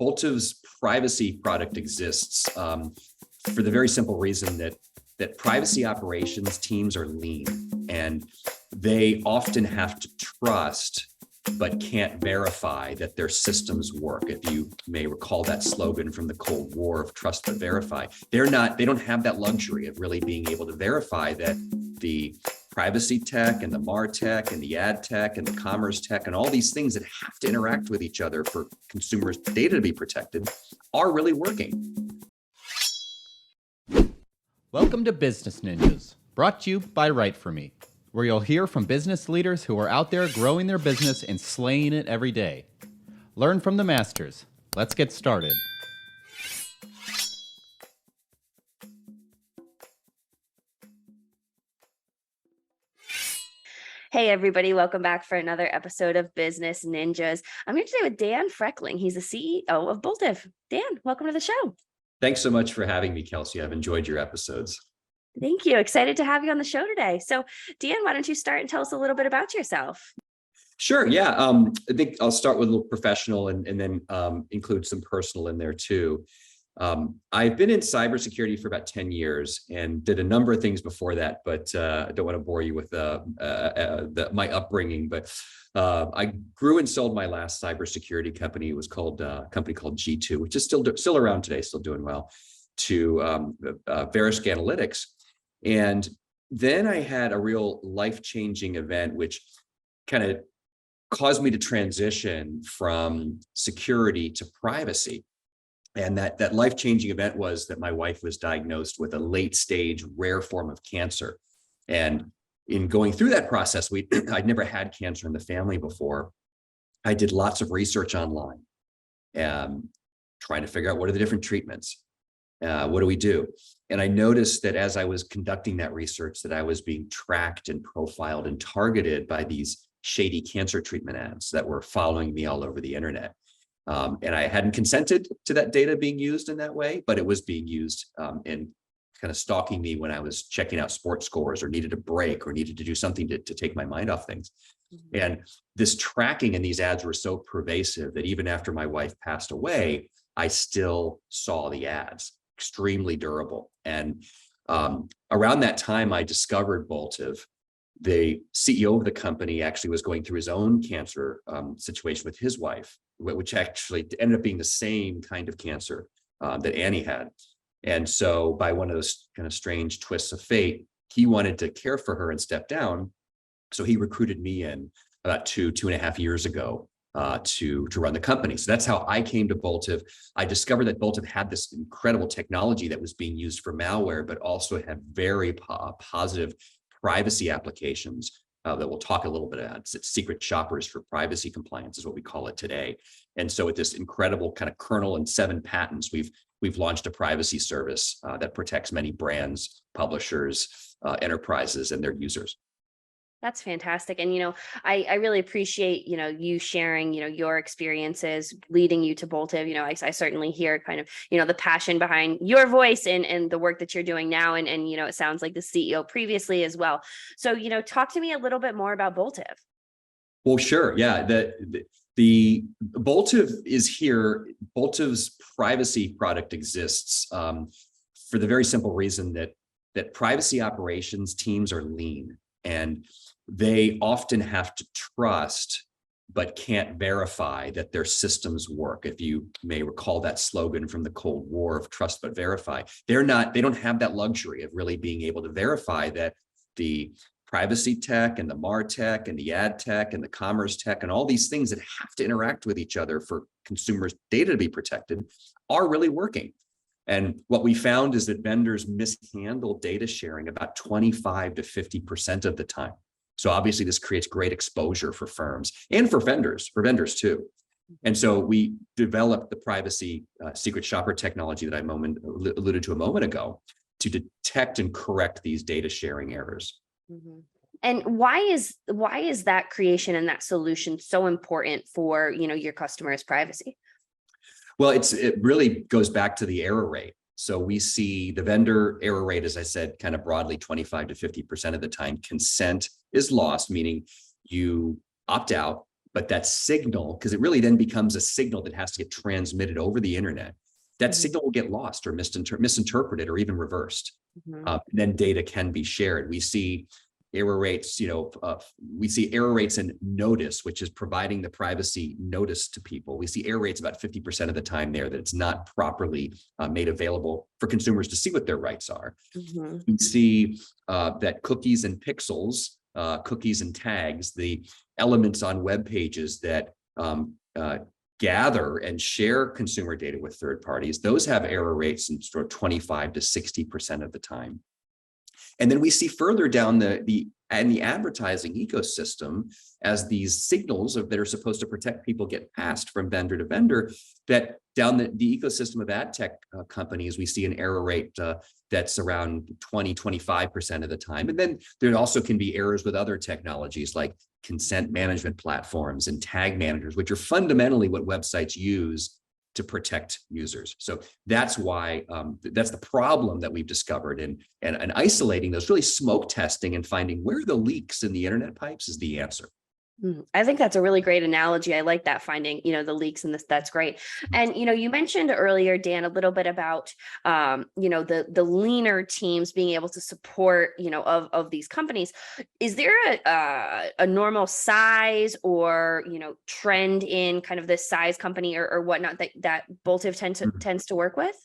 Boltive's privacy product exists for the very simple reason that privacy operations teams are lean, and they often have to trust but can't verify that their systems work. If you may recall that slogan from the Cold War of trust but verify, they don't have that luxury of really being able to verify that the privacy tech and the MarTech and the ad tech and the commerce tech and all these things that have to interact with each other for consumers' data to be protected are really working. Welcome to Business Ninjas, brought to you by WriteForMe, where you'll hear from business leaders who are out there growing their business and slaying it every day. Learn from the masters. Let's get started. Hey everybody, welcome back for another episode of Business Ninjas. I'm here today with Dan Frechtling. He's the CEO of Boltive. Dan, welcome to the show. Thanks so much for having me, Kelsey. I've enjoyed your episodes. Thank you. Excited to have you on the show today. So Dan, why don't you start and tell us a little bit about yourself? Sure. Yeah. I think I'll start with a little professional and then include some personal in there too. I've been in cybersecurity for about 10 years and did a number of things before that, but I don't want to bore you with my upbringing. But I grew and sold my last cybersecurity company. It was called a company called G2, which is still around today, still doing well, to Verisk Analytics. And then I had a real life-changing event, which kind of caused me to transition from security to privacy. And that life-changing event was that my wife was diagnosed with a late-stage rare form of cancer. And in going through that process, I'd never had cancer in the family before. I did lots of research online, trying to figure out what are the different treatments. What do we do? And I noticed that as I was conducting that research, that I was being tracked and profiled and targeted by these shady cancer treatment ads that were following me all over the internet. And I hadn't consented to that data being used in that way, but it was being used in kind of stalking me when I was checking out sports scores or needed a break or needed to do something to take my mind off things. Mm-hmm. And this tracking and these ads were so pervasive that even after my wife passed away, I still saw the ads, extremely durable. And around that time, I discovered Boltive. The CEO of the company actually was going through his own cancer situation with his wife, which actually ended up being the same kind of cancer that Annie had. And so by one of those kind of strange twists of fate, he wanted to care for her and step down. So he recruited me in about two and a half years ago to run the company. So that's how I came to Boltive. I discovered that Boltive had this incredible technology that was being used for malware, but also had very positive privacy applications that we'll talk a little bit about. It's secret shoppers for privacy compliance is what we call it today. And so with this incredible kind of kernel and 7 patents, we've launched a privacy service that protects many brands, publishers, enterprises, and their users. That's fantastic. And, I really appreciate, you sharing, your experiences leading you to Boltive. I certainly hear kind of, the passion behind your voice and the work that you're doing now. And, it sounds like the CEO previously as well. So, talk to me a little bit more about Boltive. Well, sure. Yeah. The Boltive is here. Boltive's privacy product exists for the very simple reason that privacy operations teams are lean, and they often have to trust but can't verify that their systems work. If you may recall that slogan from the Cold War of trust but verify, they don't have that luxury of really being able to verify that the privacy tech and the MarTech and the ad tech and the commerce tech and all these things that have to interact with each other for consumers' data to be protected are really working. And what we found is that vendors mishandle data sharing about 25 to 50% of the time. So obviously this creates great exposure for firms and for vendors too. And so we developed the privacy secret shopper technology that I alluded to a moment ago to detect and correct these data sharing errors. Mm-hmm. And why is that creation and that solution so important for, your customers' privacy? Well, it really goes back to the error rate. So we see the vendor error rate, as I said, kind of broadly 25 to 50% of the time. Consent is lost, meaning you opt out, But that signal, because it really then becomes a signal that has to get transmitted over the internet, that signal will get lost or misinterpreted or even reversed. Then data can be shared. We see error rates, we see error rates in notice, which is providing the privacy notice to people. We see error rates about 50% of the time there that it's not properly made available for consumers to see what their rights are. We see that cookies and pixels, cookies and tags, the elements on web pages that gather and share consumer data with third parties, those have error rates in sort of 25 to 60% of the time. And then we see further down the advertising ecosystem, as these signals that are supposed to protect people get passed from vendor to vendor, that down the ecosystem of ad tech companies, we see an error rate that's around 20, 25% of the time. And then there also can be errors with other technologies like consent management platforms and tag managers, which are fundamentally what websites use to protect users. So that's why that's the problem that we've discovered, and isolating those, really smoke testing and finding where the leaks in the internet pipes is the answer. I think that's a really great analogy. I like that, finding, the leaks in this. That's great. And, you mentioned earlier, Dan, a little bit about, the leaner teams being able to support, of these companies. Is there a normal size or, trend in kind of this size company or whatnot that Boltive tends to work with?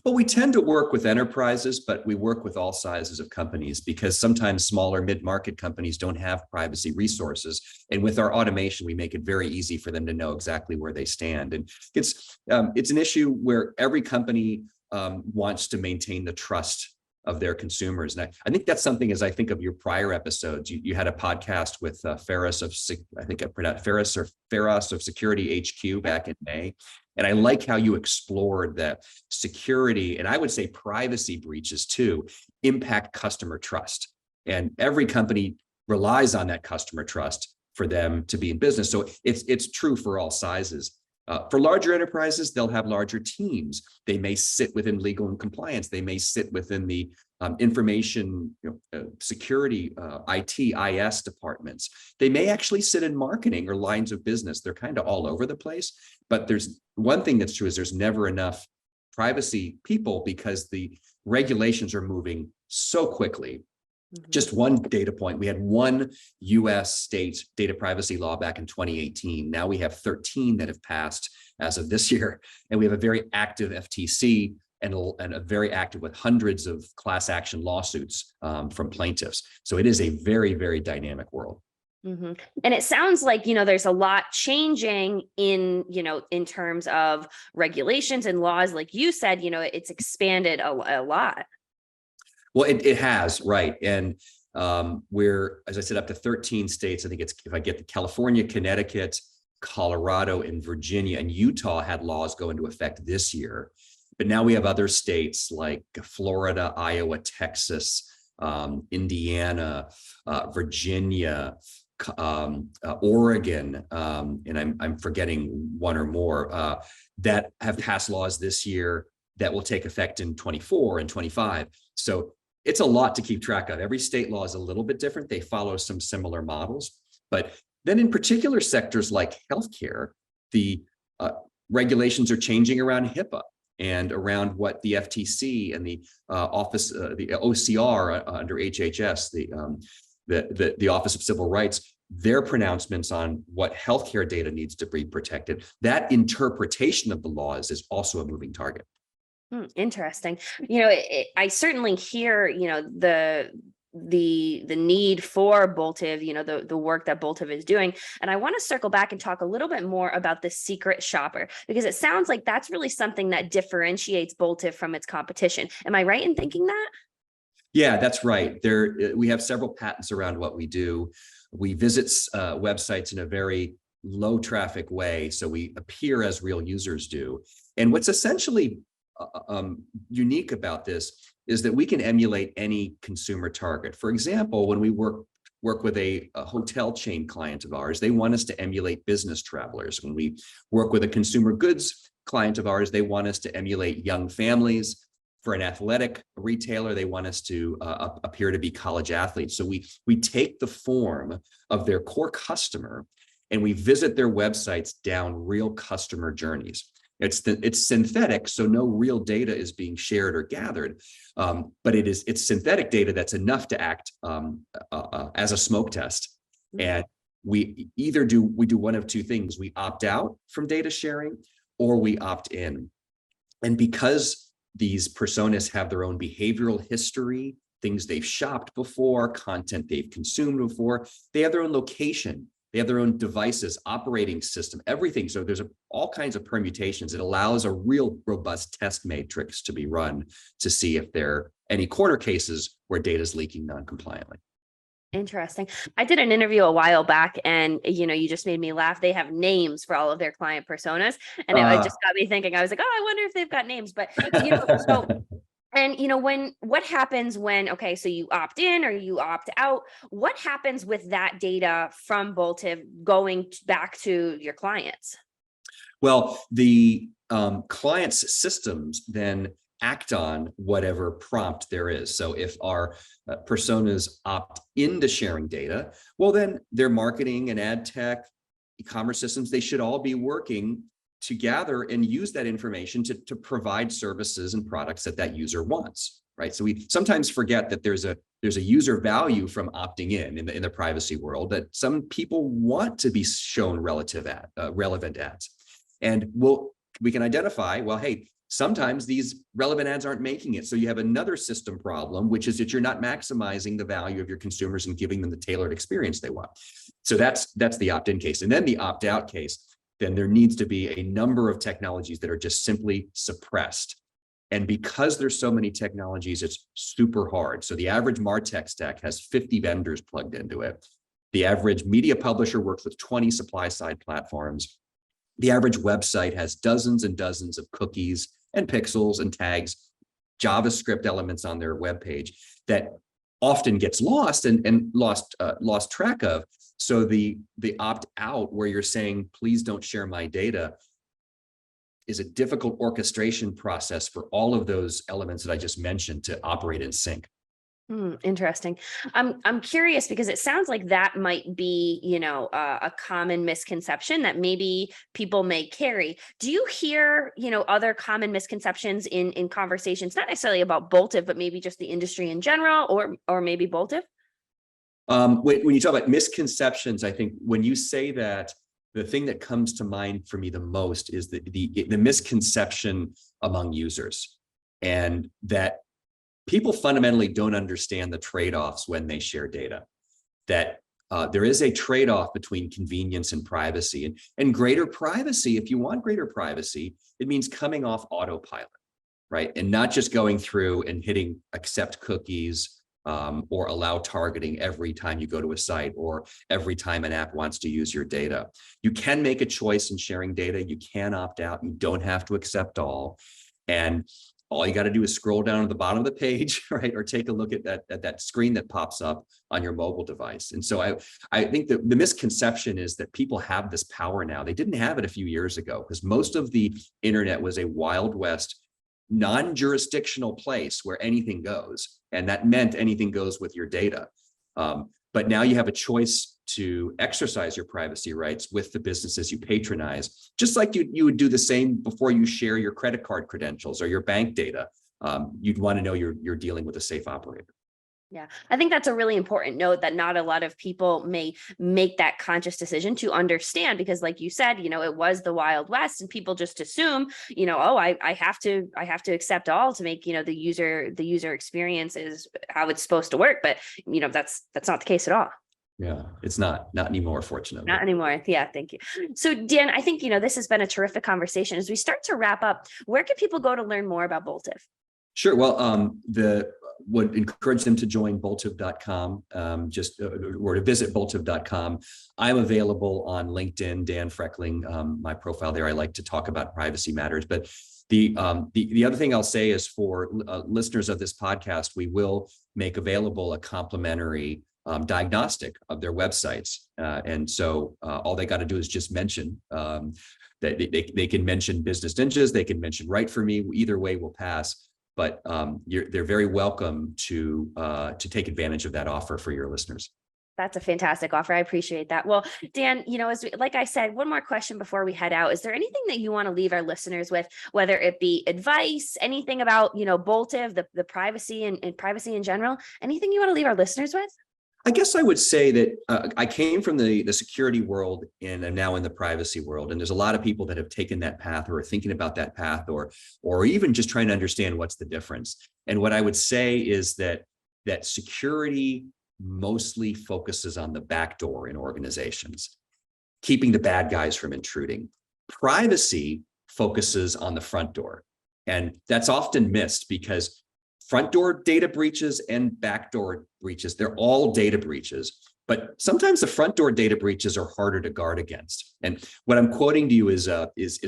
Well, we tend to work with enterprises, but we work with all sizes of companies because sometimes smaller mid-market companies don't have privacy resources. And with our automation, we make it very easy for them to know exactly where they stand. And it's an issue where every company wants to maintain the trust of their consumers. And I think that's something, as I think of your prior episodes, you had a podcast with Ferris of, I think I pronounced Ferris of Security HQ back in May. And I like how you explored that security, and I would say privacy breaches too, impact customer trust. And every company relies on that customer trust for them to be in business. So it's true for all sizes. For larger enterprises, they'll have larger teams. They may sit within legal and compliance. They may sit within the information security, IT, IS departments. They may actually sit in marketing or lines of business. They're kind of all over the place. But there's one thing that's true is there's never enough privacy people because the regulations are moving so quickly. Just one data point, we had one US state data privacy law back in 2018. Now we have 13 that have passed as of this year. And we have a very active FTC and a very active with hundreds of class action lawsuits from plaintiffs. So it is a very, very dynamic world. And it sounds like, there's a lot changing in terms of regulations and laws. Like you said, it's expanded a lot. Well, it has, right. And we're, as I said, up to 13 states. I think it's, if I get the California, Connecticut, Colorado, and Virginia, and Utah had laws go into effect this year. But now we have other states like Florida, Iowa, Texas, Indiana, Virginia, Oregon, and I'm forgetting one or more that have passed laws this year that will take effect in 24 and 25. So it's a lot to keep track of. Every state law is a little bit different. They follow some similar models. But then in particular sectors like healthcare, the regulations are changing around HIPAA and around what the FTC and the office, the OCR under HHS, the Office of Civil Rights, their pronouncements on what healthcare data needs to be protected. That interpretation of the laws is also a moving target. Interesting. I certainly hear, the need for Boltive, the work that Boltive is doing. And I want to circle back and talk a little bit more about the secret shopper, because it sounds like that's really something that differentiates Boltive from its competition. Am I right in thinking that? Yeah, that's right. We have several patents around what we do. We visit websites in a very low traffic way, so we appear as real users do. And what's essentially unique about this is that we can emulate any consumer target. For example, when we work with a hotel chain client of ours, they want us to emulate business travelers. When we work with a consumer goods client of ours, they want us to emulate young families. For an athletic retailer, they want us to appear to be college athletes. So we take the form of their core customer and we visit their websites down real customer journeys. It's synthetic, so no real data is being shared or gathered, but it's synthetic data that's enough to act as a smoke test. And we do one of two things: we opt out from data sharing, or we opt in. And because these personas have their own behavioral history, things they've shopped before, content they've consumed before, they have their own location. They have their own devices, operating system, everything. So there's all kinds of permutations. It allows a real robust test matrix to be run to see if there are any corner cases where data is leaking non-compliantly. Interesting. I did an interview a while back, and you just made me laugh. They have names for all of their client personas, and it just got me thinking. I was like, oh, I wonder if they've got names. But so. And what happens when, okay, so you opt in or you opt out, what happens with that data from Boltive going back to your clients? Well, the client's systems then act on whatever prompt there is. So if our personas opt into sharing data, well, then their marketing and ad tech, e-commerce systems, they should all be working to gather and use that information to provide services and products that user wants, right? So we sometimes forget that there's a user value from opting in the privacy world, that some people want to be shown relevant ads. And we can identify, well, hey, sometimes these relevant ads aren't making it. So you have another system problem, which is that you're not maximizing the value of your consumers and giving them the tailored experience they want. So that's the opt-in case. And then the opt-out case, then there needs to be a number of technologies that are just simply suppressed. And because there's so many technologies, it's super hard. So the average MarTech stack has 50 vendors plugged into it. The average media publisher works with 20 supply-side platforms. The average website has dozens and dozens of cookies and pixels and tags, JavaScript elements on their web page that often gets lost and lost track of. So the opt-out, where you're saying, please don't share my data, is a difficult orchestration process for all of those elements that I just mentioned to operate in sync. Interesting. I'm curious because it sounds like that might be, a common misconception that maybe people may carry. Do you hear, other common misconceptions in conversations, not necessarily about Boltive, but maybe just the industry in general, or maybe Boltive? When you talk about misconceptions, I think when you say that, the thing that comes to mind for me the most is the misconception among users, and that people fundamentally don't understand the trade-offs when they share data. That there is a trade-off between convenience and privacy, and greater privacy. If you want greater privacy, it means coming off autopilot, right? And not just going through and hitting accept cookies, or allow targeting every time you go to a site or every time an app wants to use your data. You can make a choice in sharing data. You can opt out. You don't have to accept all. And all you got to do is scroll down to the bottom of the page, right? Or take a look at that screen that pops up on your mobile device. And so I think that the misconception is that people have this power now. They didn't have it a few years ago, because most of the internet was a Wild West, non-jurisdictional place where anything goes. And that meant anything goes with your data. But now you have a choice to exercise your privacy rights with the businesses you patronize, just like you would do the same before you share your credit card credentials or your bank data. You'd want to know you're dealing with a safe operator. Yeah, I think that's a really important note, that not a lot of people may make that conscious decision to understand, because like you said, it was the Wild West, and people just assume, oh, I have to accept all to make, the user experience is how it's supposed to work. But, that's not the case at all. Yeah, it's not anymore, fortunately. Not anymore. Yeah, thank you. So Dan, I think, this has been a terrific conversation. As we start to wrap up, where can people go to learn more about Boltive? Sure. Well, would encourage them to join boltive.com, or to visit boltive.com. I'm available on LinkedIn, Dan Frechtling, my profile there. I like to talk about privacy matters. But the other thing I'll say is, for listeners of this podcast, we will make available a complimentary diagnostic of their websites. And so all they got to do is just mention that they can mention Business Ninjas, they can mention WriteForMe. Either way will pass. But they're very welcome to take advantage of that offer for your listeners. That's a fantastic offer. I appreciate that. Well, Dan, like I said, one more question before we head out. Is there anything that you want to leave our listeners with, whether it be advice, anything about, Boltive, the privacy and privacy in general, anything you want to leave our listeners with? I guess I would say that I came from the security world and I'm now in the privacy world. And there's a lot of people that have taken that path or are thinking about that path or even just trying to understand what's the difference. And what I would say is that security mostly focuses on the back door in organizations, keeping the bad guys from intruding. Privacy focuses on the front door. And that's often missed because front door data breaches and back door breaches, they're all data breaches. But sometimes the front door data breaches are harder to guard against. And what I'm quoting to you is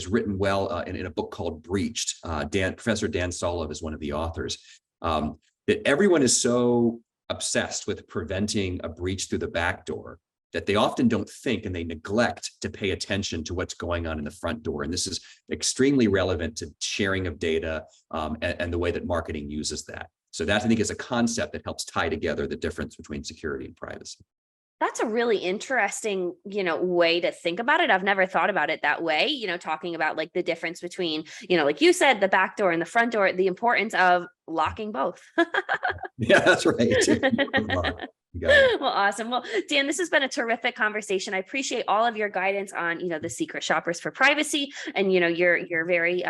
written well in a book called Breached. Professor Dan Solov is one of the authors. That everyone is so obsessed with preventing a breach through the back door that they often don't think and they neglect to pay attention to what's going on in the front door. And this is extremely relevant to sharing of data and the way that marketing uses that. So that, I think, is a concept that helps tie together the difference between security and privacy. That's a really interesting, way to think about it. I've never thought about it that way, talking about like the difference between, like you said, the back door and the front door, the importance of locking both. Yeah, that's right. Well, awesome. Well, Dan, this has been a terrific conversation. I appreciate all of your guidance on, the secret shoppers for privacy and, your very,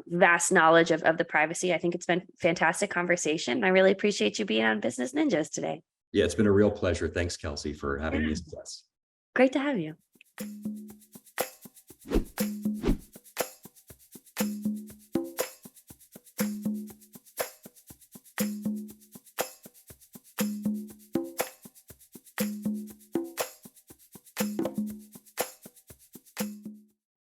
vast knowledge of the privacy. I think it's been a fantastic conversation. I really appreciate you being on Business Ninjas today. Yeah, it's been a real pleasure. Thanks, Kelsey, for having me as a guest. Great to have you.